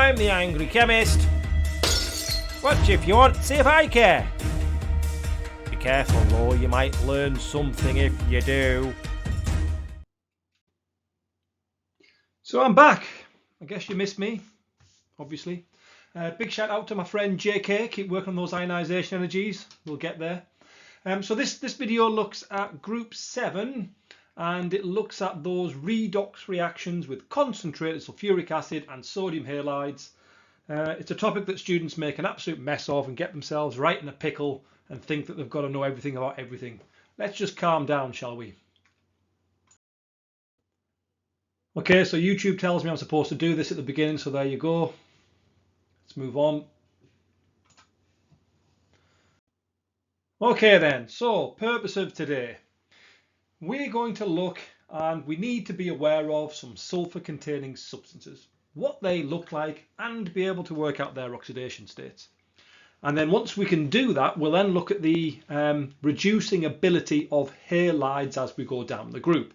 I'm the Angry Chemist. Watch if you want, see if I care. Be careful though, you might learn something if you do. So I'm back. I guess you missed me, obviously. Big shout out to my friend JK. Keep working on those ionisation energies. We'll get there. So this video looks at group 7, and it looks at those redox reactions with concentrated sulfuric acid and sodium halides. It's a topic that students make an absolute mess of and get themselves right in a pickle and think that they've got to know everything about everything. Let's just calm down, shall we? Okay, so YouTube tells me I'm supposed to do this at the beginning, so there you go. Let's move on. Okay then, so purpose of today. We're going to look, and we need to be aware of, some sulfur containing substances, what they look like, and be able to work out their oxidation states. And then once we can do that, we'll then look at the reducing ability of halides as we go down the group.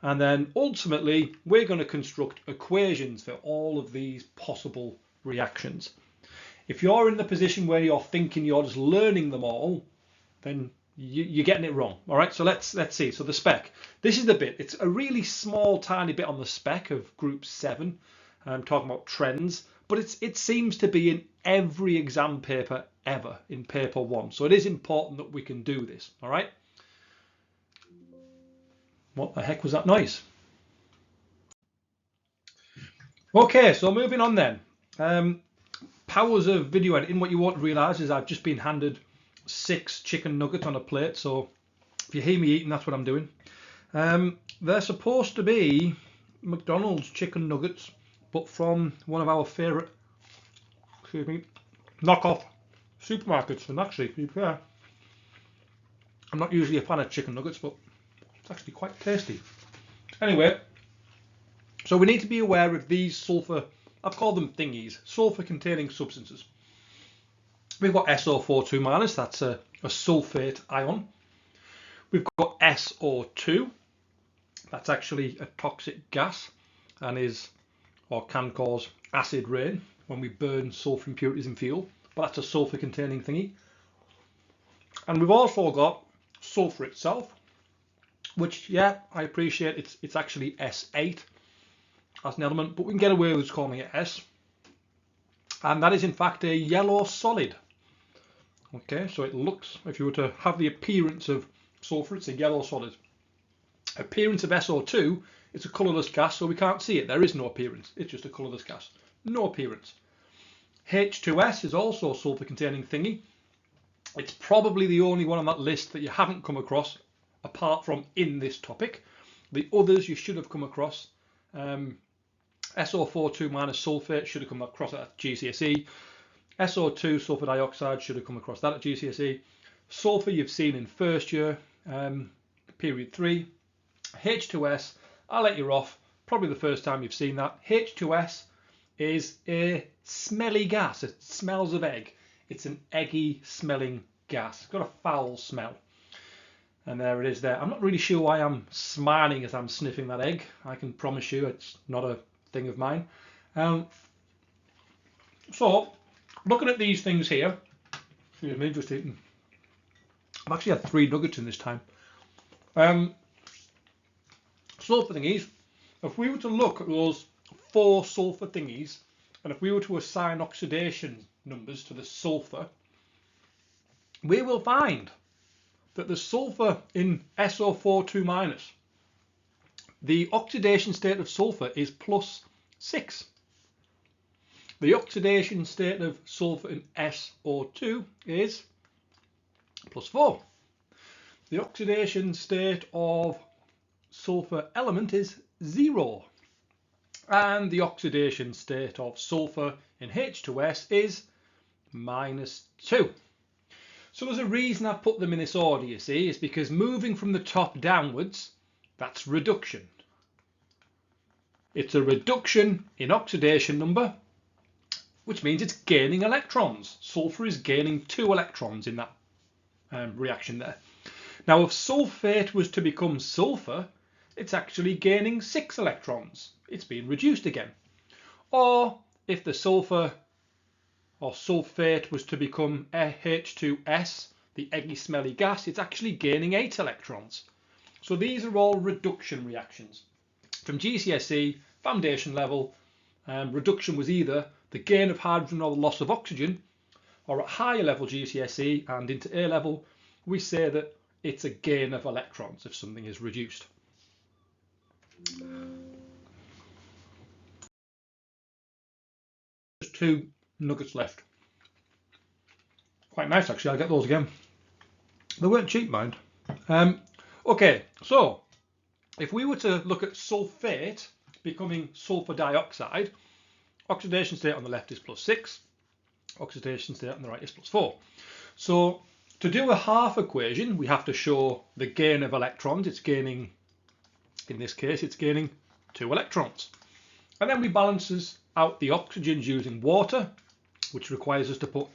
And then ultimately, we're going to construct equations for all of these possible reactions. If you're in the position where you're thinking you're just learning them all, then you're getting it wrong. All right, so let's see. So the spec. This is the bit. It's a really small, tiny bit on the spec of group 7. I'm talking about trends, but it seems to be in every exam paper ever in paper 1. So it is important that we can do this. All right. What the heck was that noise? Okay, so moving on then. Powers of video editing. What you won't realise is I've just been handed 6 chicken nuggets on a plate. So if you hear me eating, that's what I'm doing. They're supposed to be McDonald's chicken nuggets, but from one of our favourite, knockoff supermarkets. And actually, to be fair, I'm not usually a fan of chicken nuggets, but it's actually quite tasty. Anyway, so we need to be aware of these sulfur, I've called them thingies, sulfur containing substances. We've got SO4 that's a sulfate ion. We've got SO2, that's actually a toxic gas and is, or can cause acid rain when we burn sulfur impurities in fuel, but that's a sulfur containing thingy. And we've also got sulfur itself, which, yeah, I appreciate it's actually S8 as an element, but we can get away with calling it S. And that is in fact a yellow solid. Okay, so it looks, if you were to have the appearance of sulfur, it's a yellow solid. Appearance of SO2, it's a colourless gas, so we can't see it. There is no appearance. It's just a colourless gas. No appearance. H2S is also a sulfur containing thingy. It's probably the only one on that list that you haven't come across apart from in this topic. The others you should have come across. SO4 sulfate should have come across at GCSE. SO2 sulfur dioxide should have come across that at GCSE. Sulfur you've seen in first year, period 3. H2S, I'll let you off. Probably the first time you've seen that. H2S is a smelly gas. It smells of egg. It's an eggy smelling gas. It's got a foul smell. And there it is there. I'm not really sure why I'm smiling as I'm sniffing that egg. I can promise you it's not a thing of mine. So, looking at these things here, excuse me, just eating. I've actually had 3 nuggets in this time. Sulfur thingies, if we were to look at those 4 sulfur thingies, and if we were to assign oxidation numbers to the sulfur, we will find that the sulfur in SO4 the oxidation state of sulfur is +6. The oxidation state of sulfur in SO2 is +4. The oxidation state of sulfur element is 0. And the oxidation state of sulfur in H2S is -2. So there's a reason I've put them in this order, you see, is because moving from the top downwards, that's reduction. It's a reduction in oxidation number, which means it's gaining electrons. Sulfur is gaining 2 electrons in that reaction there. Now, if sulfate was to become sulfur, it's actually gaining 6 electrons. It's being reduced again. Or if the sulfur or sulfate was to become H2S, the eggy smelly gas, it's actually gaining 8 electrons. So these are all reduction reactions. From GCSE, foundation level, reduction was either the gain of hydrogen or the loss of oxygen, or at higher level GCSE and into A level, we say that it's a gain of electrons if something is reduced. Just 2 nuggets left. Quite nice actually, I'll get those again. They weren't cheap, mind. Okay, so if we were to look at sulfate becoming sulfur dioxide, oxidation state on the left is +6, oxidation state on the right is +4. So to do a half equation, we have to show the gain of electrons. It's gaining, in this case, it's gaining 2 electrons. And then we balance out the oxygens using water, which requires us to put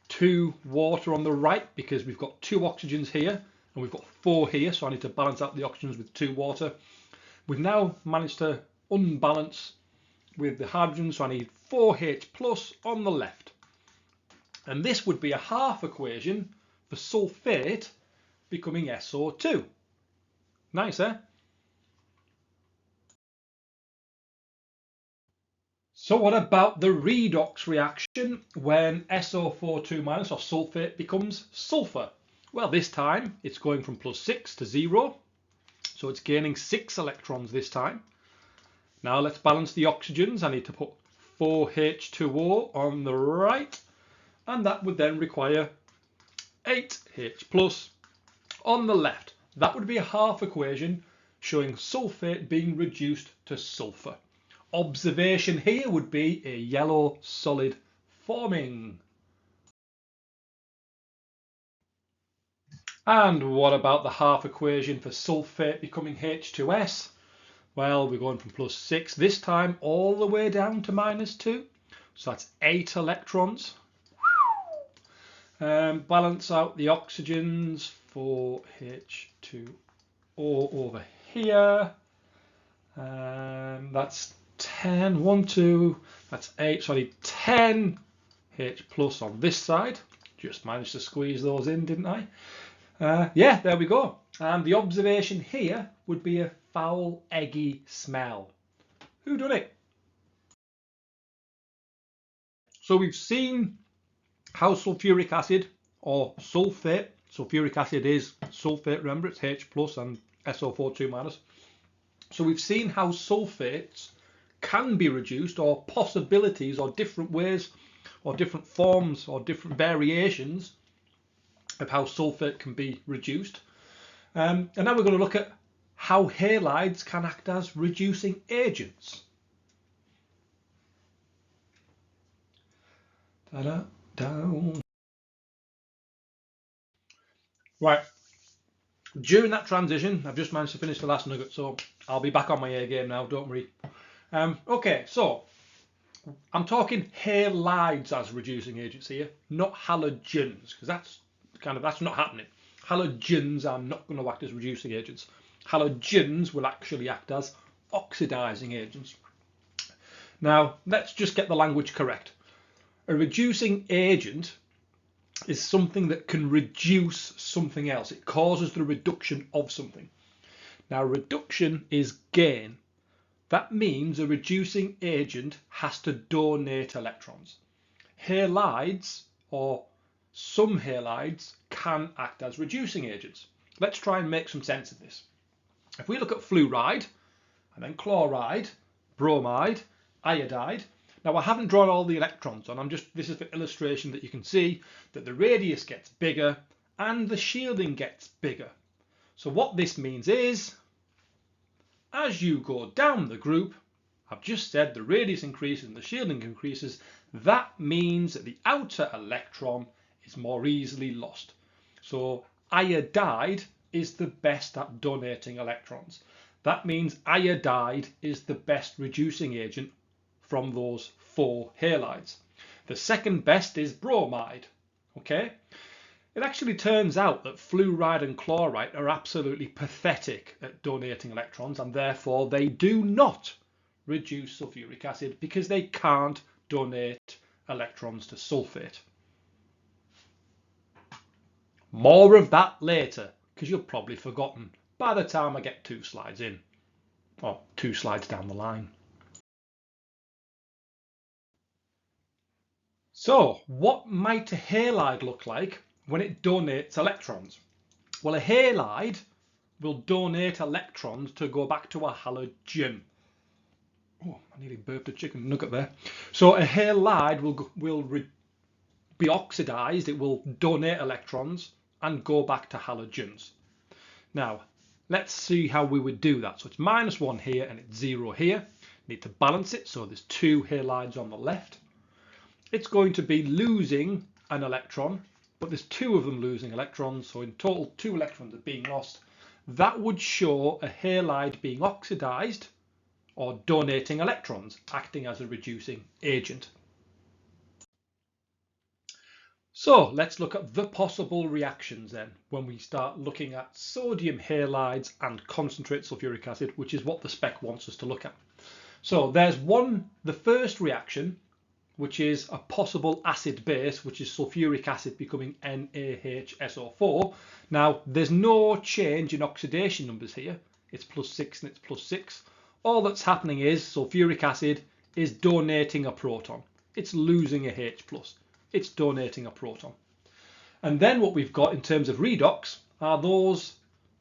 2 water on the right because we've got 2 oxygens here and we've got 4 here, so I need to balance out the oxygens with 2 water. We've now managed to unbalance with the hydrogen, so I need 4H plus on the left. And this would be a half equation for sulfate becoming SO2. Nice, eh? So what about the redox reaction when SO4 2- or sulfate becomes sulfur? Well, this time it's going from +6 to 0, so it's gaining 6 electrons this time. Now let's balance the oxygens. I need to put 4H2O on the right, and that would then require 8H plus on the left. That would be a half equation showing sulfate being reduced to sulfur. Observation here would be a yellow solid forming. And what about the half equation for sulfate becoming H2S? Well, we're going from +6 this time all the way down to -2. So that's 8 electrons. Balance out the oxygens for H2O over here. That's 10, 1, 2, that's 8, so I need 10 H plus on this side. Just managed to squeeze those in, didn't I? Yeah, there we go. And the observation here would be a foul, eggy smell. Who done it? So we've seen how sulfuric acid or sulfate, sulfuric acid is sulfate, remember it's H plus and SO4 2-. So we've seen how sulfates can be reduced, or possibilities or different ways or different forms or different variations of how sulfate can be reduced. And now we're going to look at how halides can act as reducing agents. Right, during that transition, I've just managed to finish the last nugget, so I'll be back on my A game now, don't worry. Okay, so I'm talking halides as reducing agents here, not halogens, because that's not happening. Halogens are not going to act as reducing agents. Halogens will actually act as oxidizing agents. Now, let's just get the language correct. A reducing agent is something that can reduce something else. It causes the reduction of something. Now, reduction is gain. That means a reducing agent has to donate electrons. Halides, or some halides, can act as reducing agents. Let's try and make some sense of this. If we look at fluoride, and then chloride, bromide, iodide. Now I haven't drawn all the electrons on, this is for illustration that you can see that the radius gets bigger and the shielding gets bigger. So what this means is, as you go down the group, I've just said the radius increases and the shielding increases. That means that the outer electron is more easily lost. So iodide is the best at donating electrons. That means iodide is the best reducing agent from those 4 halides. The second best is bromide. Okay? It actually turns out that fluoride and chloride are absolutely pathetic at donating electrons, and therefore they do not reduce sulfuric acid because they can't donate electrons to sulfate. More of that later, because you'll probably forgotten by the time I get 2 slides in, or 2 slides down the line. So what might a halide look like when it donates electrons? Well, a halide will donate electrons to go back to a halogen. Oh, I nearly burped a chicken nugget there. So a halide will be oxidized, it will donate electrons and go back to halogens. Now, let's see how we would do that. So it's -1 here and it's 0 here. Need to balance it, so there's 2 halides on the left. It's going to be losing an electron, but there's 2 of them losing electrons, so in total 2 electrons are being lost. That would show a halide being oxidized or donating electrons, acting as a reducing agent. So let's look at the possible reactions then when we start looking at sodium halides and concentrate sulfuric acid, which is what the spec wants us to look at. So there's the first reaction, which is a possible acid base, which is sulfuric acid becoming NaHSO4. Now, there's no change in oxidation numbers here. It's +6 and it's +6. All that's happening is sulfuric acid is donating a proton. It's losing a H+. It's donating a proton. And then what we've got in terms of redox are those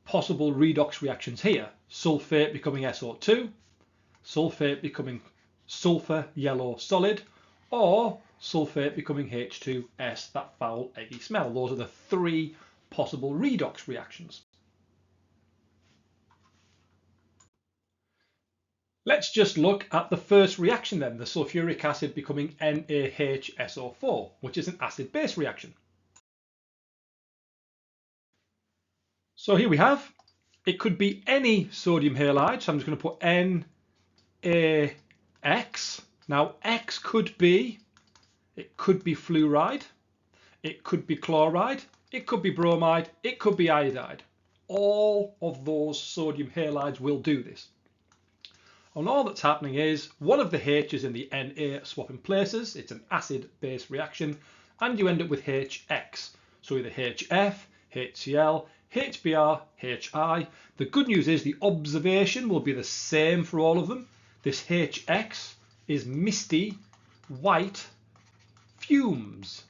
possible redox reactions here. Sulfate becoming SO2, sulfate becoming sulfur yellow solid, or sulfate becoming H2S, that foul eggy smell. Those are the 3 possible redox reactions. Let's just look at the first reaction then, the sulfuric acid becoming NaHSO4, which is an acid-base reaction. So here we have, it could be any sodium halide, so I'm just going to put NaX. Now X could be fluoride, it could be chloride, it could be bromide, it could be iodide. All of those sodium halides will do this. And all that's happening is one of the H's in the Na swapping places. It's an acid-base reaction, and you end up with HX. So either HF, HCl, HBr, HI. The good news is the observation will be the same for all of them. This HX is misty white fumes,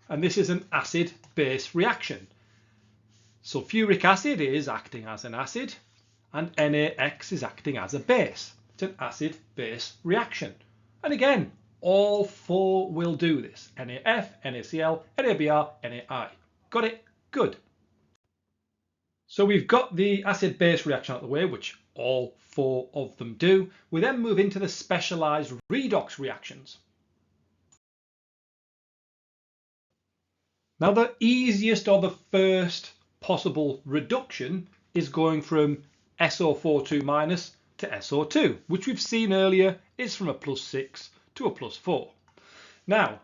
and this is an acid-base reaction. Sulfuric acid is acting as an acid and NaX is acting as a base. It's an acid-base reaction, and again all 4 will do this: NaF, NaCl, NaBr, NaI. Got it? Good. So we've got the acid-base reaction out of the way, which all 4 of them do. We then move into the specialized redox reactions. Now the easiest or the first possible reduction is going from SO4 to SO2, which we've seen earlier is from a +6 to a +4. Now,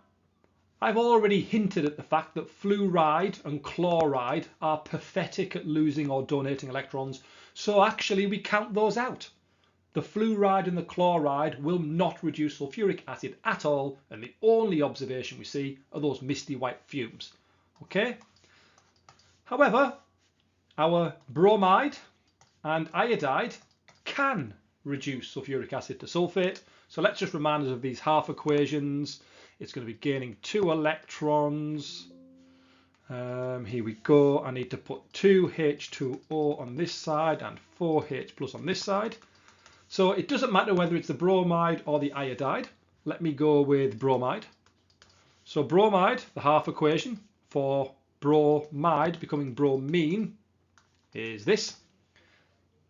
I've already hinted at the fact that fluoride and chloride are pathetic at losing or donating electrons, so actually we count those out. The fluoride and the chloride will not reduce sulfuric acid at all, and the only observation we see are those misty white fumes. Okay? However, our bromide and iodide can reduce sulfuric acid to sulfate, so let's just remind us of these half equations. It's going to be gaining 2 electrons. Here we go. I need to put 2 H2O on this side and 4 H+ on this side. So it doesn't matter whether it's the bromide or the iodide. Let me go with bromide. So bromide, the half equation for bromide becoming bromine is this.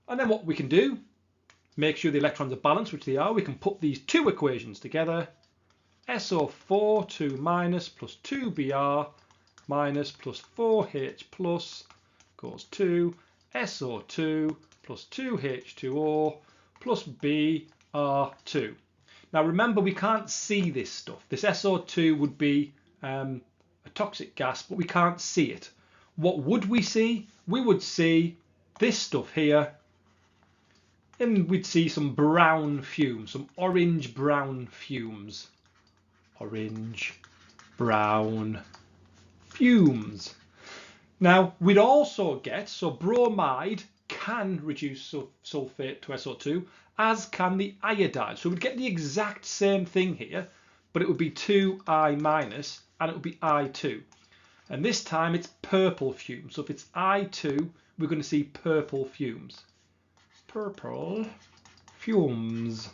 And then what we can do, make sure the electrons are balanced, which they are. We can put these 2 equations together. SO4 2- plus 2Br minus plus 4H plus goes to SO2 plus 2H2O plus Br2. Now remember, we can't see this stuff. This SO2 would be a toxic gas, but we can't see it. What would we see? We would see this stuff here, and we'd see some brown fumes, some orange-brown fumes. orange, brown fumes. Now we'd also get, so bromide can reduce sulfate to SO2, as can the iodide. So we'd get the exact same thing here, but it would be 2I minus and it would be I2. And this time it's purple fumes. So if it's I2, we're going to see purple fumes. Purple fumes.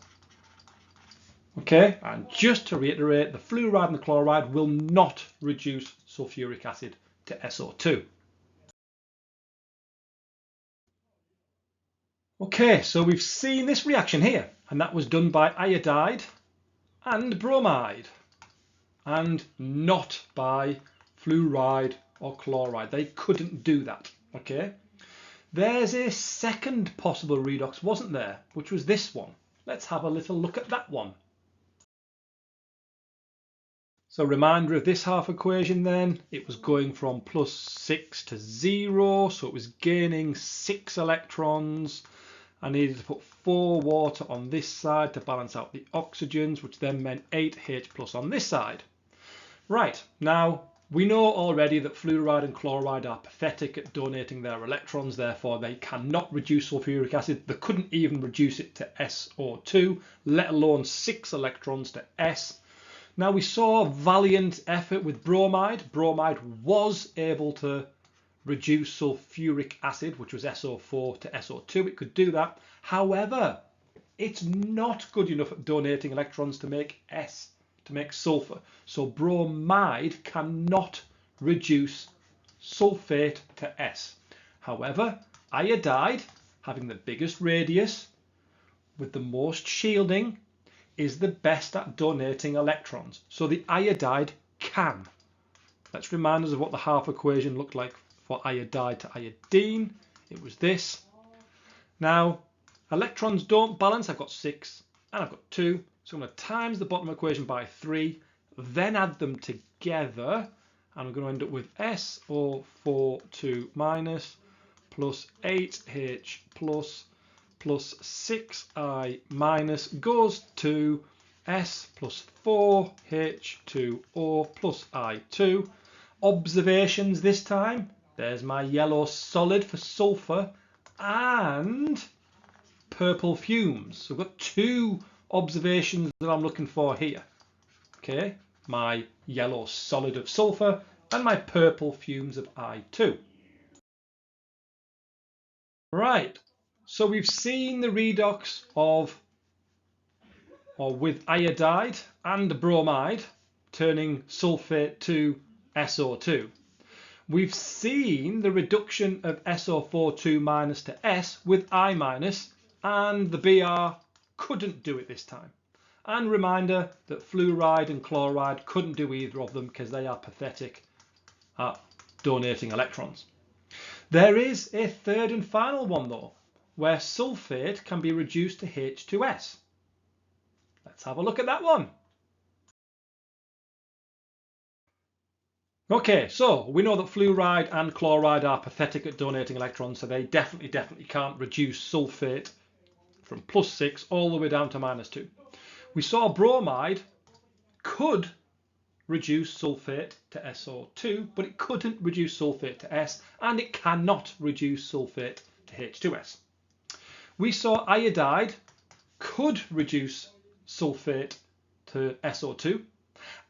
Okay, and just to reiterate, the fluoride and the chloride will not reduce sulfuric acid to SO2. Okay, so we've seen this reaction here, and that was done by iodide and bromide, and not by fluoride or chloride. They couldn't do that, okay? There's a second possible redox, wasn't there, which was this one. Let's have a little look at that one. So reminder of this half equation then, it was going from +6 to 0, so it was gaining 6 electrons. I needed to put 4 water on this side to balance out the oxygens, which then meant 8H plus on this side. Right, now we know already that fluoride and chloride are pathetic at donating their electrons, therefore they cannot reduce sulfuric acid. They couldn't even reduce it to SO2, let alone 6 electrons to S. Now we saw valiant effort with bromide. Bromide was able to reduce sulfuric acid, which was SO4 to SO2. It could do that. However, it's not good enough at donating electrons to make S, to make sulfur. So bromide cannot reduce sulfate to S. However, iodide, having the biggest radius with the most shielding, is the best at donating electrons. So the iodide can. Let's remind us of what the half equation looked like for iodide to iodine. It was this. Now, electrons don't balance. I've got 6 and I've got 2. So I'm going to times the bottom equation by 3, then add them together. And I'm going to end up with SO4 2 minus plus 8H plus 6I minus goes to S plus 4H2O plus I2. Observations this time. There's my yellow solid for sulfur and purple fumes. So I've got 2 observations that I'm looking for here. Okay, my yellow solid of sulfur and my purple fumes of I2. Right, so we've seen the redox with iodide and bromide turning sulfate to SO2. We've seen the reduction of SO4 2 minus to S with I minus, and the BR couldn't do it this time. And reminder that fluoride and chloride couldn't do either of them because they are pathetic at donating electrons. There is a third and final one though, where sulfate can be reduced to H2S. Let's have a look at that one. Okay, so we know that fluoride and chloride are pathetic at donating electrons, so they definitely can't reduce sulfate from +6 all the way down to -2. We saw bromide could reduce sulfate to SO2, but it couldn't reduce sulfate to S, and it cannot reduce sulfate to H2S. We saw iodide could reduce sulfate to SO2,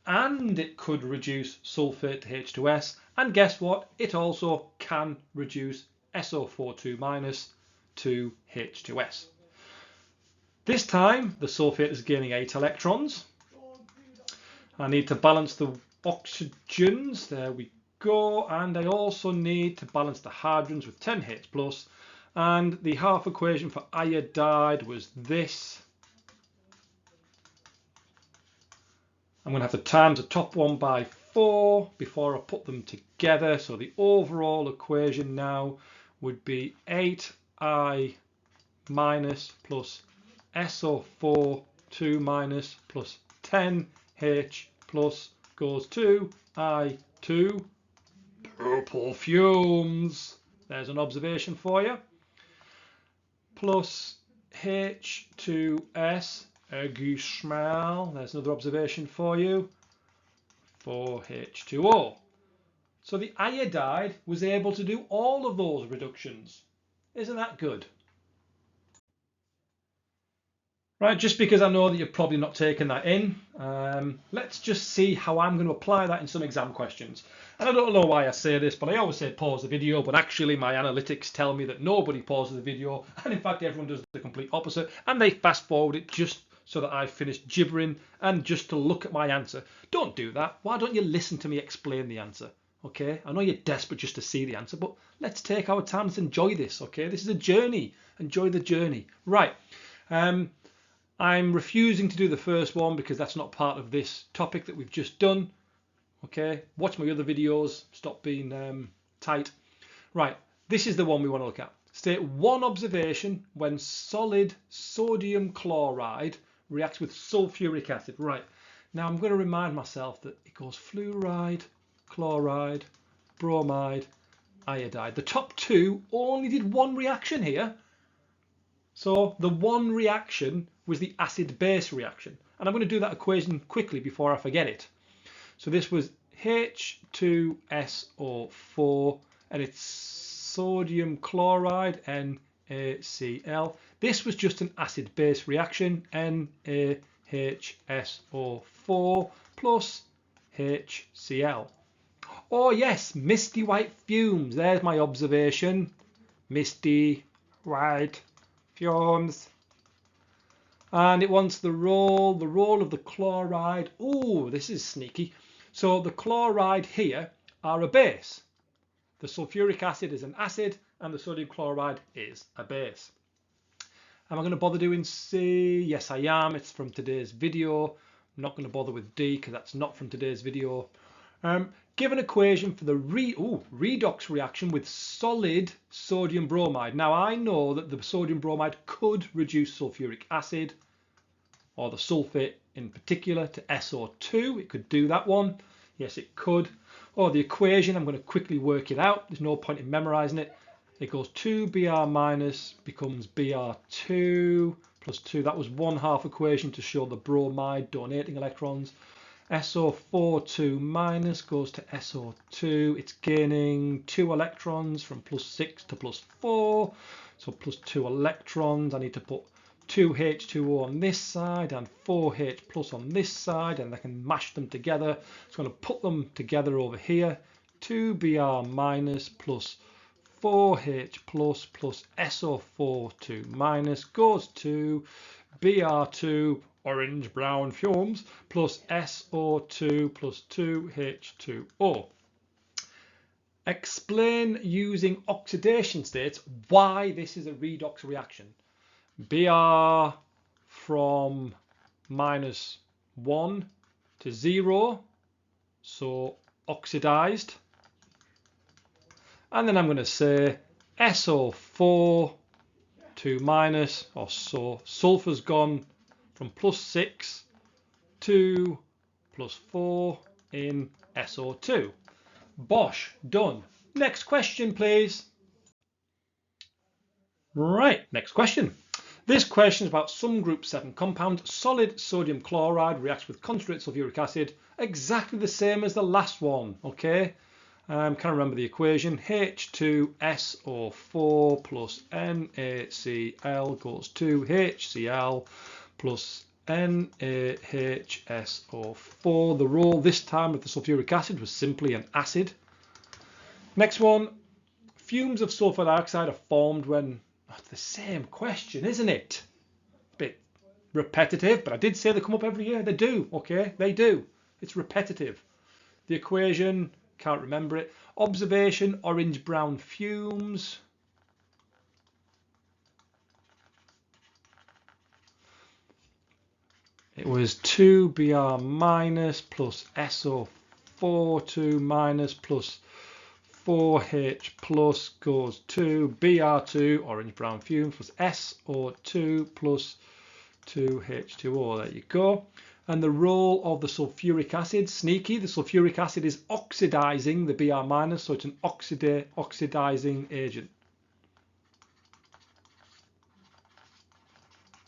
and it could reduce sulfate to H2S, and guess what? It also can reduce SO4 2 minus to H2S. This time the sulfate is gaining 8 electrons. I need to balance the oxygens, there we go, and I also need to balance the hydrogens with 10H plus, and the half equation for iodide was this. I'm going to have to times the top one by 4 before I put them together, so the overall equation now would be 8I minus plus SO4 2 minus plus 10H plus goes to I2 purple fumes. There's an observation for you. Plus H2S, a good smell. There's another observation for you. 4H2O. So the iodide was able to do all of those reductions. Isn't that good? Right, just because I know that you're probably not taking that in, let's just see how I'm going to apply that in some exam questions. And I don't know why I say this, but I always say pause the video, but actually my analytics tell me that nobody pauses the video, and in fact everyone does the complete opposite, and they fast forward it just so that I finish gibbering and just to look at my answer. Don't do that. Why don't you listen to me explain the answer? Okay, I know you're desperate just to see the answer, but let's take our time. Let's enjoy this. Okay, this is a journey. Enjoy the journey. Right. I'm refusing to do the first one because that's not part of this topic that we've just done. Okay, watch my other videos. Stop being tight. Right, this is the one we want to look at. State one observation when solid sodium chloride reacts with sulfuric acid. Right, now I'm going to remind myself that it goes fluoride, chloride, bromide, iodide. The top two only did one reaction here. So the one reaction was the acid-base reaction. And I'm going to do that equation quickly before I forget it. So this was H2SO4 and it's sodium chloride, NaCl. This was just an acid-base reaction, NaHSO4 plus HCl. Oh yes, misty white fumes. There's my observation. Misty white fumes. And it wants the role of the chloride. Oh, this is sneaky. So the chloride here are a base. The sulfuric acid is an acid and the sodium chloride is a base. Am I going to bother doing C? Yes, I am. It's from today's video. I'm not going to bother with D because that's not from today's video. Give an equation for the redox reaction with solid sodium bromide. Now I know that the sodium bromide could reduce sulfuric acid, or the sulfate in particular, to SO2. It could do that one. Yes, it could. Or the equation, I'm going to quickly work it out. There's no point in memorizing it. It goes 2Br minus becomes Br2 plus 2. That was 1/2 equation to show the bromide donating electrons. SO4 minus goes to SO2. It's gaining 2 electrons from +6 to +4. So +2 electrons. I need to put 2H2O on this side and 4H plus on this side, and I can mash them together. So I'm going to put them together over here. 2Br minus plus 4H plus SO4 minus goes to Br2 orange brown fumes plus SO2 plus 2H2O. Explain using oxidation states why this is a redox reaction. Br from -1 to 0, so oxidized. And then I'm going to say SO4 minus, or so sulfur's gone from +6 to +4 in SO2. Bosh, done. Next question, please. Right, next question. This question is about some group 7 compound. Solid sodium chloride reacts with concentrated sulfuric acid, exactly the same as the last one. Okay, can't remember the equation. H2SO4 plus NaCl goes to HCl plus NaHSO4. The role this time of the sulfuric acid was simply an acid. Next one, fumes of sulfur dioxide are formed when, it's the same question, isn't it? A bit repetitive, but I did say they come up every year. They do, okay, they do. It's repetitive. The equation, can't remember it. Observation, orange brown fumes. It was 2Br minus plus SO4 minus plus 4H plus goes to Br2, orange brown fumes, plus SO2 plus 2H2O. There you go. And the role of the sulfuric acid, sneaky, the sulfuric acid is oxidizing the Br minus, so it's an oxidizing agent.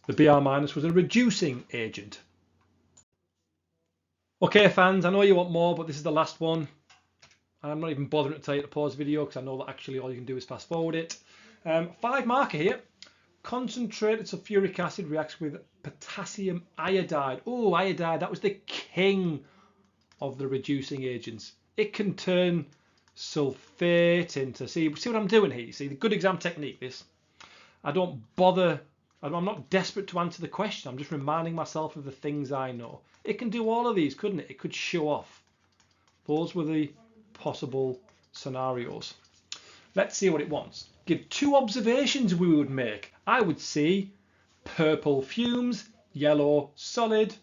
The Br minus was a reducing agent. Okay, fans, I know you want more, but this is the last one. I'm not even bothering to tell you to pause the video because I know that actually all you can do is fast forward it. 5 marker here. Concentrated sulfuric acid reacts with potassium iodide. Oh, iodide, that was the king of the reducing agents. It can turn sulfate into, see what I'm doing here? You see, the good exam technique, this. I don't bother, I'm not desperate to answer the question. I'm just reminding myself of the things I know. It can do all of these, couldn't it? It could show off. Those were the possible scenarios. Let's see what it wants. Give 2 observations we would make. I would see purple fumes, yellow solid,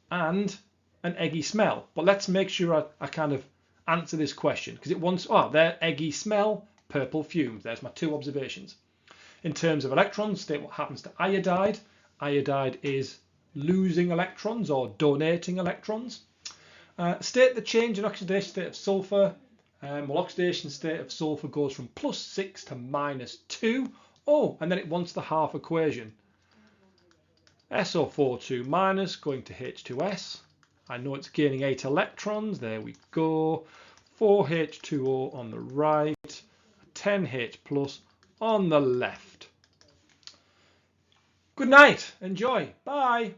and an eggy smell. But let's make sure I kind of answer this question because it wants, oh, there, eggy smell, purple fumes. There's my 2 observations. In terms of electrons, state what happens to iodide. Iodide is losing electrons or donating electrons. State the change in oxidation state of sulfur. Well, oxidation state of sulfur goes from +6 to -2. Oh, and then it wants the half equation. SO4 minus going to H2S. I know it's gaining 8 electrons. There we go. 4H2O on the right. 10H plus on the left. Good night. Enjoy. Bye.